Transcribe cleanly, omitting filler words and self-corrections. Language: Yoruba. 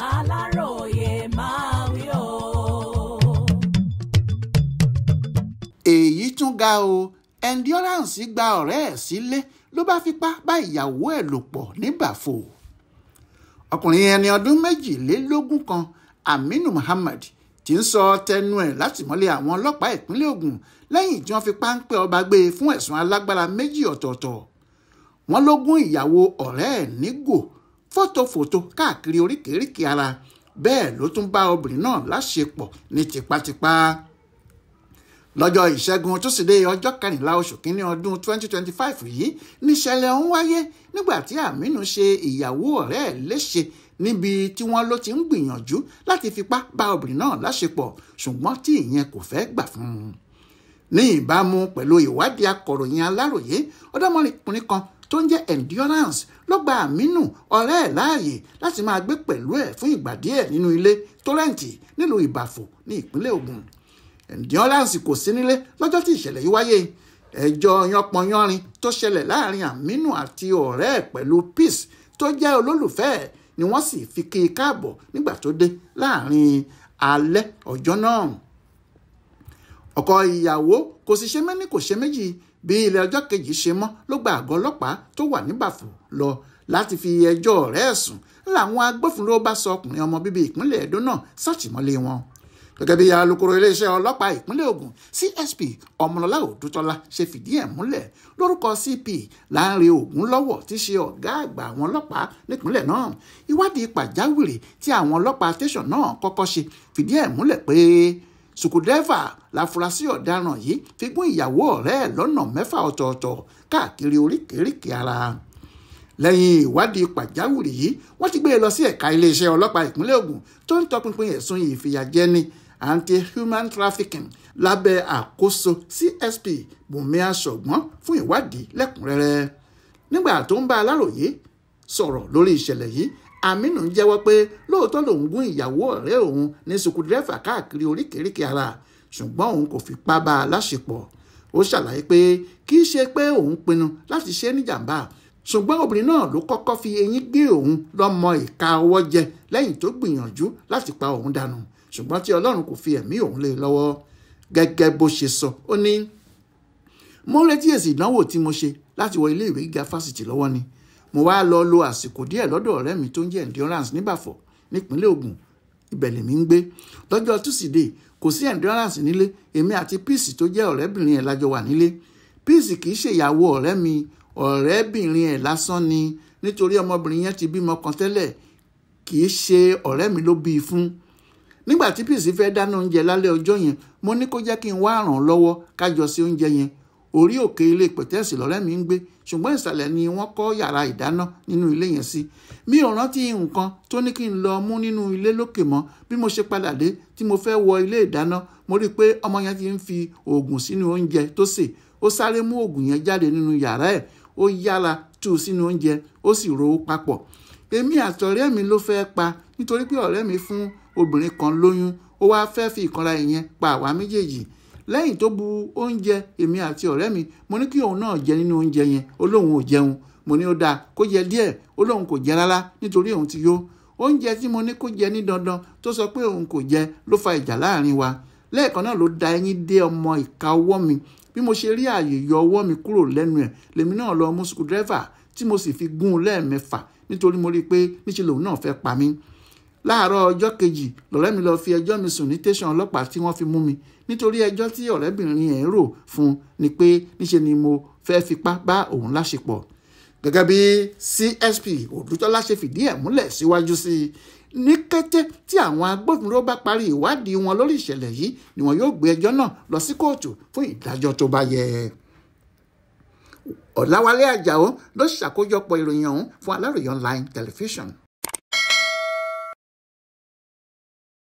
Aláròyé máa wí o. èyí tún ga o. Endurance gba ọ̀rẹ́ ẹ̀ sílé ló bá fipá bá ìyàwó ẹ̀ lò pọ̀ níbàfò. ọkùnrin ẹni ọdún 22 kan Aminu Muhammad ti ń sọ tẹnu ẹ̀ látìmọ́lé àwọn ọlọ́pàá ìpínlẹ̀ Ògùn lẹ́yìn tí wọ́n fi páńpẹ́ ọba gbé e fún ẹ̀sùn alágbára 2 ọ̀tọ̀ọ̀tọ̀. wọ́n ló gún ìyàwó ọ̀rẹ́ ẹ̀ nígò fọ́tòfọ́tò káàkiri oríkèéríkèé ara, bẹ́ẹ̀ ló tún bá obìnrin náà láṣepọ̀ ní tipátipá. lọ́jọ́ ìṣẹ́gun túsídẹ̀ẹ́ ọjọ́ 14 oṣù kínní ọdún 2025 yìí níṣẹ̀lẹ̀ ọ̀hún wáyé nígbà tí Aminu ṣe ìyàwó ọ̀rẹ́ ẹ̀ léṣe níbi tí wọ́n ló ti ń gbìyànjú láti fipá bá obìnrin náà láṣepọ̀, ṣùgbọ́n tí ìyẹn kò fẹ́ gbà fún un. ní ìbámu pẹ̀lú ìwádìí akọ̀ròyìn Aláròyé, ọ̀dọ́mọkùnrin kan tó ń jẹ́ Endurance ló gba Aminu ọ̀rẹ́ ẹ̀ láàyè láti máa gbé pẹ̀lú ẹ̀ fún ìgbà díẹ̀ nínú ilé tó rẹ́ǹtì nílùú Ìbàfò ní ìpínlẹ̀ Ògùn. Endurance kò sí nílé lọ́jọ́ tí ìṣẹ̀lẹ̀ yìí wáyé. ẹjọ́ yanpanyanrin tó ṣẹlẹ̀ láàrin Aminu àti ọ̀rẹ́ ẹ̀ pẹ̀lú Peace tó jẹ́ olólùfẹ́ ẹ̀ ni wọ́n sì fi kí i káàbọ̀ nígbà tó dé láàrin alẹ́ ọjọ́ náà. ọkọ ìyàwó kò sì ṣe méní kò ṣe méjì bí ilé ọjọ́ kejì ṣe mọ́ ló gba àgọ́ ọlọ́pàá tó wà níbàfò lọ láti fi ẹjọ́ ọ̀rẹ́ ẹ̀ sùn láwọn agbófinró bá sọ ọkùnrin ọmọ bíbí ìpínlẹ̀ Ẹdó náà sátìmọ́lé wọn. gẹ́gẹ́ bí alukoro iléeṣẹ́ ọlọ́pàá ìpínlẹ̀ Ògùn CSP Ọmọlọ́lá Òdútọ́lá ṣe fìdí ẹ̀ múlẹ̀ lórúkọ CP Lánrè Ògúnlọ́wọ̀ tí ṣe ọ̀gá àgbà àwọn ọlọ́pàá nípínlẹ̀ náà. ìwádìí pàjáwìrì tí àwọn ọlọ́pàá tẹ̀sán náà kọ́kọ́ ṣe fìdí ẹ̀ múlẹ̀ pé sùkúdẹ́fà láfúrásì ọ̀daràn yìí fi gún ìyàwó ọ̀rẹ́ ẹ̀ lọ́nà 6 ọ̀tọ̀ọ̀tọ̀ káàkiri oríkèéríkèé ara. lẹ́yìn ìwádìí pàjáwìrì yìí wọ́n ti gbé e lọ sí ẹ̀ka iléeṣẹ́ ọlọ́pàá ìpínlẹ̀ Ògùn tó ń tọpinpin ẹ̀sùn ìfìyàjẹni anti-human trafficking lábẹ́ àkóso CSP Bùnmi Aṣọ̀gbọ́n fún ìwádìí lẹ́kùnrẹ́rẹ́. nígbà tó ń bá Aláròyé sọ̀rọ̀ lórí ìṣẹ̀lẹ̀ yìí, Aminu ń jẹ́wọ́ pé lóòótọ́ lòun gún ìyàwó ọ̀rẹ́ òun ní sùkúdírẹ́fà káàkiri oríkèéríkèé ara, ṣùgbọ́n òun kò fipá bá a láṣepọ̀. ó ṣàlàyé pé kì í ṣe pé òun pinnu láti ṣe é níjàmbá, ṣùgbọ́n obìnrin náà ló kọ́kọ́ fi eyín gbé òun lọ́mọ ìka ọwọ́ jẹ lẹ́yìn tó gbìyànjú láti pa òun dànù, ṣùgbọ́n tí Ọlọ́run kò fi ẹ̀mí òun lé lọ́wọ́. gẹ́gẹ́ bó ṣe sọ, ó ní mo ń retí èsì ìdánwò tí mo ṣe láti wọ ilé ìwé gíga fásitì lọ́wọ́ ni. mo wá lọ lo àsìkò díẹ̀ lọ́dọ̀ ọ̀rẹ́ mi tó ń jẹ́ Endurance níbàfò nípínlẹ̀ Ògùn, ibẹ̀ lèmi ń gbé. lọ́jọ́ túsídẹ̀ẹ́ kò sí Endurance nílé, èmi àti Peace tó jẹ́ ọ̀rẹ́bìnrin ẹ̀ lájọ wà nílé. Peace kì í ṣe ìyàwó ọ̀rẹ́ mi, ọ̀rẹ́bìnrin ẹ̀ lásán ni, nítorí ọmọbìnrin yẹn ti bímọ kan tẹ́lẹ̀, kì í ṣe ọ̀rẹ́ mi ló bí i fún. nígbà tí Peace fẹ́ dáná oúnjẹ lálẹ́ ọjọ́ yẹn, mo ní kó jẹ́ kí n wá ràn án lọ́wọ́ kájọ sí oúnjẹ yẹn. orí òkè ilé pẹ̀tẹ́ẹ̀sì lọ́rẹ́ mi ń gbé, ṣùgbọ́n ìsàlẹ̀ ni wọ́n kọ́ yàrá ìdáná nínú ilé yẹn sí. mi ò rántí nǹkan tó ní kí n lọ mú nínú ilé lókè mọ́. bí mo ṣe padà dé tí mo fẹ́ wọ ilé ìdáná, mo rí i pé ọmọ yẹn ti ń fi oògùn sínú oúnjẹ tó sè. ó sáré mú oògùn yẹn jáde nínú yàrá ẹ̀, ó yára tú sínú oúnjẹ, ó sì ro ó papọ̀. èmi àtọ̀rẹ́ mi ló fẹ́ pa, nítorí pé ọ̀rẹ́ mi fún obìnrin kan lóyún, ó wá fẹ́ fi ìkanra ìyẹn pa àwa méjèèjì. lẹ́yìn tó bu oúnjẹ èmi àti ọ̀rẹ́ mi, mo ní kí òun náà jẹ nínú oúnjẹ yẹn, ó lóun ò jẹun. mo ní ó dáa kó jẹ díẹ̀, ó lóun kò jẹ rárá nítorí òun ti yó. oúnjẹ tí mo ní kó jẹ ní dandan tó sọ pé òun kò jẹ ló fa ìjà láàrin wa. lẹ́ẹ̀kan náà ló da eyín dé ọmọ ìka ọwọ́ mi. bí mo ṣe rí ààyè yọ ọwọ́ mi kúrò lẹ́nu ẹ̀, lèmi náà lọ mú sùkúdírẹ́fà tí mo sì fi gún un lẹ́ẹ̀mẹ́fà, nítorí mo rí i pé níṣẹ́ lòun náà fẹ́ pa mí. láàárọ̀ ọjọ́ kejì lọ̀rẹ́ mi lọ fi ẹjọ́ mi sùn ní tẹ̀sán ọlọ́pàá tí wọ́n fi mú mi, nítorí ẹjọ́ tí ọ̀rẹ́bìnrin ẹ̀ rò fún ni pé níṣe ni mo fẹ́ fipá bá òun láṣepọ̀. gẹ́gẹ́ bí CSP Òdútọ́lá ṣe fìdí ẹ̀ múlẹ̀ síwájú sí i, ní kété tí àwọn agbófinró bá parí ìwádìí wọn lórí ìṣẹ̀lẹ̀ yìí ni wọn yóò gbé ẹjọ́ náà lọ sí kóòtù fún ìdájọ́ tó bá yẹ. Ọ̀làwálé Àjàó ló ṣàkójọpọ̀ ìròyìn ọ̀hún fún Aláròyé online television.